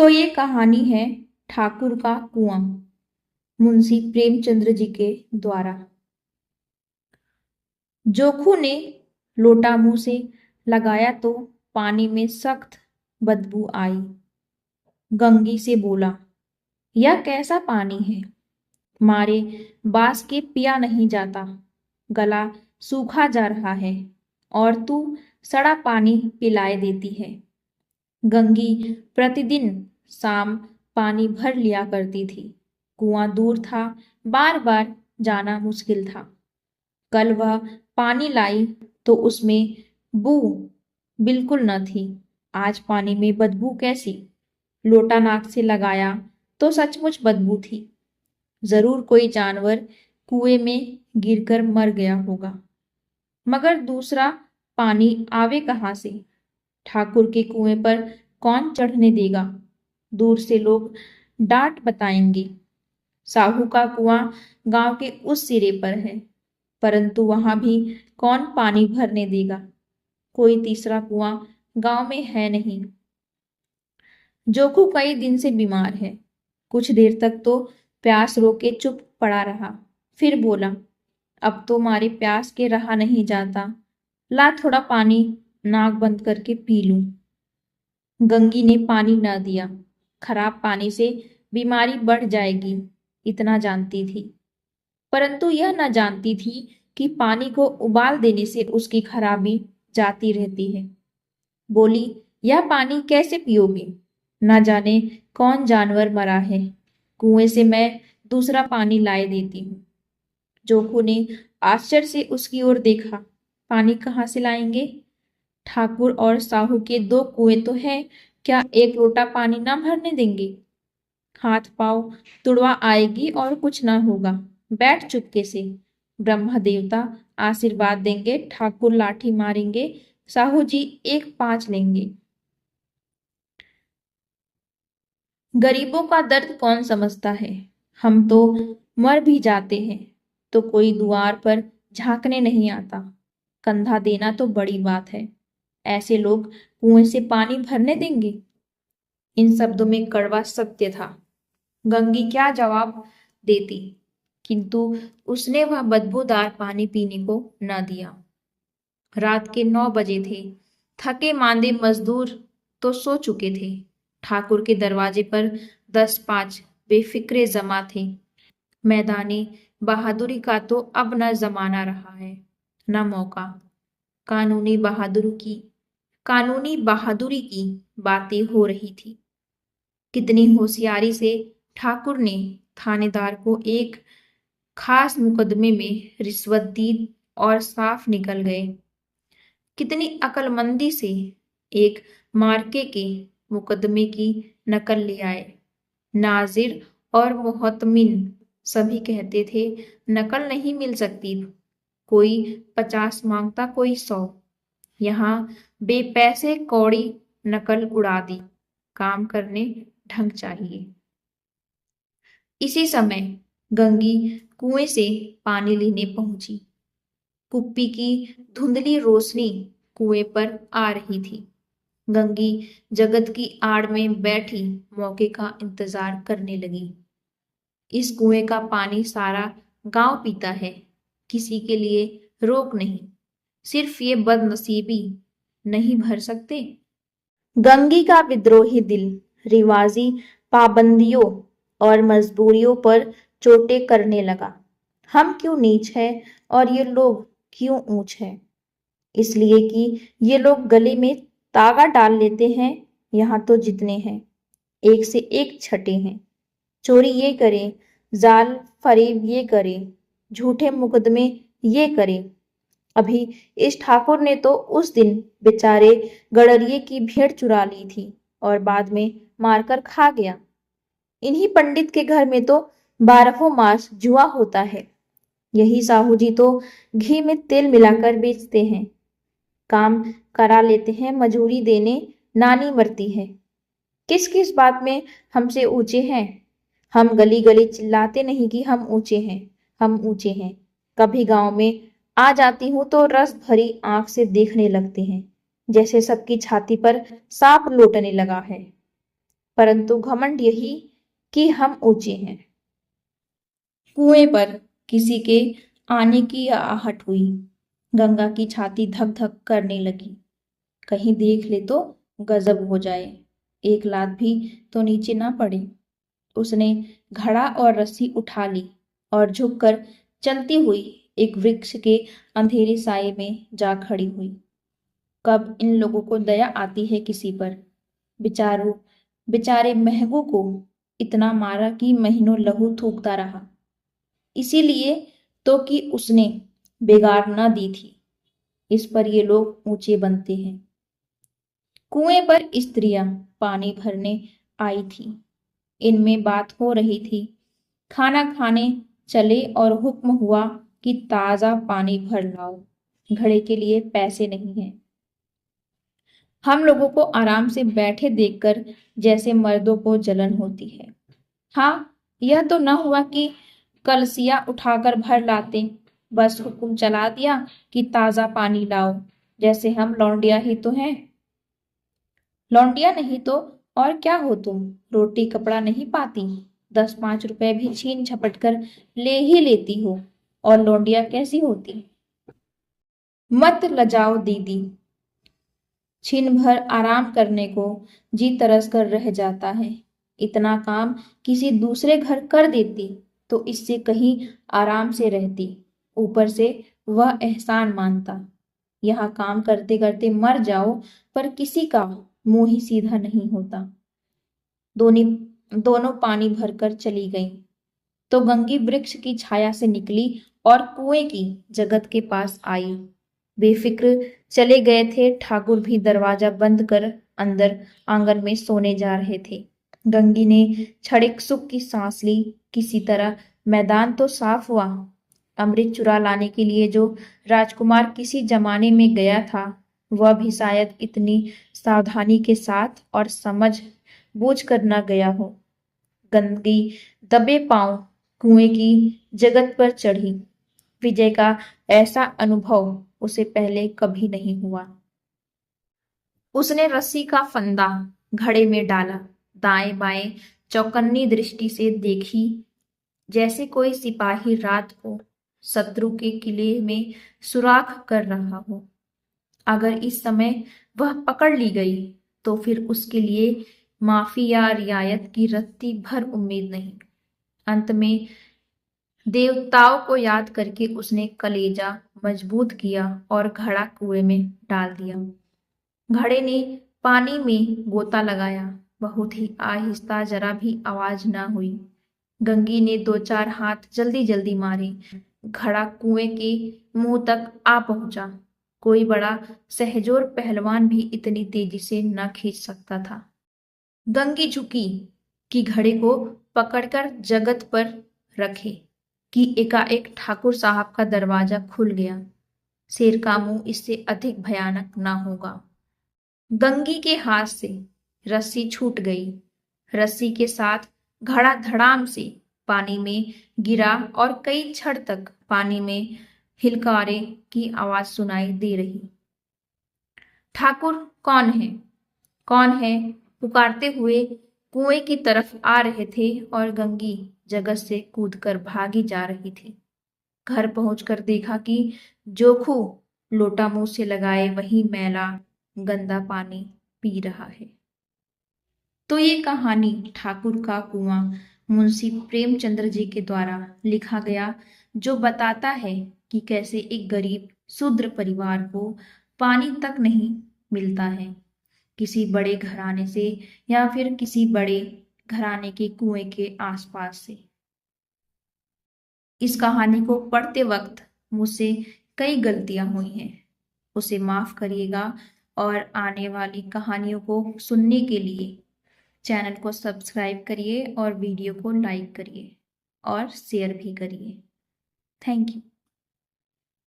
तो ये कहानी है ठाकुर का कुआं, मुंशी प्रेमचंद्र जी के द्वारा। जोखू ने लोटा मुंह से लगाया तो पानी में सख्त बदबू आई। गंगी से बोला, यह कैसा पानी है? मारे बांस के पिया नहीं जाता, गला सूखा जा रहा है और तू सड़ा पानी पिलाए देती है। गंगी प्रतिदिन शाम पानी भर लिया करती थी। कुआं दूर था, बार बार जाना मुश्किल था। कल वह पानी लाई तो उसमें बू बिल्कुल न थी। आज पानी में बदबू कैसी? लोटा नाक से लगाया तो सचमुच बदबू थी। जरूर कोई जानवर कुएं में गिरकर मर गया होगा। मगर दूसरा पानी आवे कहाँ से? ठाकुर के कुएं पर कौन चढ़ने देगा? दूर से लोग डांट बताएंगे। साहू का कुआं गांव के उस सिरे पर है, परंतु वहां भी कौन पानी भरने देगा? कोई तीसरा कुआं गांव में है नहीं। जोखू कई दिन से बीमार है। कुछ देर तक तो प्यास रोके चुप पड़ा रहा, फिर बोला, अब तो मारे प्यास के रहा नहीं जाता। ला थोड़ा पानी नाक बंद करके पी लूं। गंगी ने पानी न दिया। खराब पानी से बीमारी बढ़ जाएगी, इतना जानती थी, परंतु यह न जानती थी कि पानी को उबाल देने से उसकी खराबी जाती रहती है। बोली, यह पानी कैसे पियोगी? न जाने कौन जानवर मरा है। कुएं से मैं दूसरा पानी लाए देती हूँ। जोखू ने आश्चर्य से उसकी ओर देखा। पानी कहाँ से लाएंगे? ठाकुर और साहू के दो कुएं तो हैं, क्या एक लोटा पानी ना भरने देंगे? हाथ पांव तुड़वा आएगी और कुछ ना होगा। बैठ चुपके से। ब्रह्मा देवता आशीर्वाद देंगे, ठाकुर लाठी मारेंगे, साहू जी एक पांच लेंगे। गरीबों का दर्द कौन समझता है? हम तो मर भी जाते हैं तो कोई द्वार पर झांकने नहीं आता। कंधा देना तो बड़ी बात है। ऐसे लोग कुएं से पानी भरने देंगे? इन शब्दों में कड़वा सत्य था। गंगी क्या जवाब देती, किंतु उसने वह बदबूदार पानी पीने को न दिया। रात के 9 बजे थे। थके मांदे मजदूर तो सो चुके थे। ठाकुर के दरवाजे पर 10-5 बेफिक्रे जमा थे। मैदानी बहादुरी का तो अब न जमाना रहा है, न मौका। कानूनी बहादुरी की बातें हो रही थी। कितनी होशियारी से ठाकुर ने थानेदार को एक खास मुकदमे में रिश्वत दी और साफ निकल गए। कितनी अक्लमंदी से एक मार्के के मुकदमे की नकल ले आए। नाजिर और मोहतमिन सभी कहते थे नकल नहीं मिल सकती। कोई 50 मांगता, कोई 100। यहाँ बेपैसे कौड़ी नकल उड़ा दी। काम करने ढंग चाहिए। इसी समय गंगी कुएं से पानी लेने पहुंची। कुप्पी की धुंधली रोशनी कुएं पर आ रही थी। गंगी जगत की आड़ में बैठी मौके का इंतजार करने लगी। इस कुएं का पानी सारा गांव पीता है, किसी के लिए रोक नहीं। सिर्फ ये बदनसीबी नहीं भर सकते। गंगी का विद्रोही दिल रिवाजी पाबंदियों और मजबूरियों पर चोटें करने लगा। हम क्यों नीच है और ये लोग क्यों ऊंच है? इसलिए कि ये लोग गले में तागा डाल लेते हैं। यहाँ तो जितने हैं एक से एक छठे हैं। चोरी ये करे, जाल फरेब ये करे, झूठे मुकदमे ये करे। अभी इस ठाकुर ने तो उस दिन बेचारे गडरिये की भेड़ चुरा ली थी और बाद में मारकर खा गया। इन्हीं पंडित के घर में तो 12 मास जुआ होता है। यही साहू जी तो घी में तेल मिलाकर बेचते हैं। काम करा लेते हैं, मजूरी देने नानी मरती है। किस किस बात में हमसे ऊंचे हैं? हम गली गली चिल्लाते नहीं कि हम ऊंचे हैं, हम ऊंचे हैं। कभी गांव में आ जाती हूं तो रस भरी आंख से देखने लगते हैं, जैसे सबकी छाती पर सांप लौटने लगा है। परंतु घमंड यही कि हम ऊंचे हैं। कुएं पर किसी के आने की आहट हुई। गंगा की छाती धक धक करने लगी। कहीं देख ले तो गजब हो जाए, एक लात भी तो नीचे ना पड़े। उसने घड़ा और रस्सी उठा ली और झुककर चलती हुई एक वृक्ष के अंधेरे साए में जा खड़ी हुई। कब इन लोगों को दया आती है किसी पर। बेचारे महबू को इतना मारा कि महीनों लहू थूकता रहा, इसीलिए तो कि उसने बेगार न दी थी। इस पर ये लोग ऊंचे बनते हैं। कुएं पर स्त्रियां पानी भरने आई थी। इनमें बात हो रही थी। खाना खाने चले और हुक्म हुआ कि ताजा पानी भर लाओ, घड़े के लिए पैसे नहीं हैं। हम लोगों को आराम से बैठे देखकर जैसे मर्दों को जलन होती है। हाँ, यह तो न हुआ कि कलसिया उठाकर भर लाते, बस हुक्म चला दिया कि ताजा पानी लाओ, जैसे हम लौंडिया ही तो हैं। लौंडिया नहीं तो और क्या हो तुम, रोटी कपड़ा नहीं पाती, 10-5 रुपए भी छीन झपट कर ले ही लेती हो, और लौंडिया कैसी होती। मत लजाओ दीदी, छिन भर आराम करने को जी तरस कर रह जाता है। इतना काम किसी दूसरे घर कर देती तो इससे कहीं आराम से रहती, ऊपर से वह एहसान मानता। यहाँ काम करते करते मर जाओ, पर किसी का मुंह ही सीधा नहीं होता। दोनों पानी भरकर चली गईं, तो गंगी वृक्ष की छाया से निकली और कुएं की जगत के पास आई। बेफिक्र चले गए थे। ठाकुर भी दरवाजा बंद कर अंदर आंगन में सोने जा रहे थे। गंगी ने क्षणिक सुख की सांस ली। किसी तरह मैदान तो साफ हुआ। अमृत चुरा लाने के लिए जो राजकुमार किसी जमाने में गया था, वह भी शायद इतनी सावधानी के साथ और समझ बूझ कर न गया हो। गंगी दबे पांव कुएं की जगत पर चढ़ी। विजय का ऐसा अनुभव उसे पहले कभी नहीं हुआ। उसने रस्सी का फंदा घड़े में डाला, दाएं बाएं चौकन्नी दृष्टि से देखी, जैसे कोई सिपाही रात को शत्रु के किले में सुराख कर रहा हो। अगर इस समय वह पकड़ ली गई तो फिर उसके लिए माफी या रियायत की रत्ती भर उम्मीद नहीं। अंत में देवताओं को याद करके उसने कलेजा मजबूत किया और घड़ा कुएं में डाल दिया। घड़े ने पानी में गोता लगाया, बहुत ही आहिस्ता, जरा भी आवाज ना हुई। गंगी ने 2-4 हाथ जल्दी जल्दी मारे। घड़ा कुएं के मुंह तक आ पहुंचा। कोई बड़ा सहजोर पहलवान भी इतनी तेजी से न खींच सकता था। गंगी झुकी कि घड़े को पकड़कर जगत पर रखे कि एकाएक ठाकुर साहब का दरवाजा खुल गया। शेर का मुंह इससे अधिक भयानक ना होगा। गंगी के हाथ से रस्सी छूट गई। रस्सी के साथ घड़ा धड़ाम से पानी में गिरा और कई क्षण तक पानी में हिलकारे की आवाज सुनाई दे रही। ठाकुर कौन है, कौन है, पुकारते हुए कुएं की तरफ आ रहे थे और गंगी जगत से कूदकर भागी जा रही थी। घर पहुंचकर देखा कि जोखू लोटा मुंह से लगाए वही मैला गंदा पानी पी रहा है। तो ये कहानी ठाकुर का कुआं मुंशी प्रेमचंद्र जी के द्वारा लिखा गया, जो बताता है कि कैसे एक गरीब शूद्र परिवार को पानी तक नहीं मिलता है किसी बड़े घराने से या फिर किसी बड़े घराने के कुएं के आसपास से। इस कहानी को पढ़ते वक्त मुझसे कई गलतियां हुई हैं, उसे माफ करिएगा और आने वाली कहानियों को सुनने के लिए चैनल को सब्सक्राइब करिए और वीडियो को लाइक करिए और शेयर भी करिए। Thank you.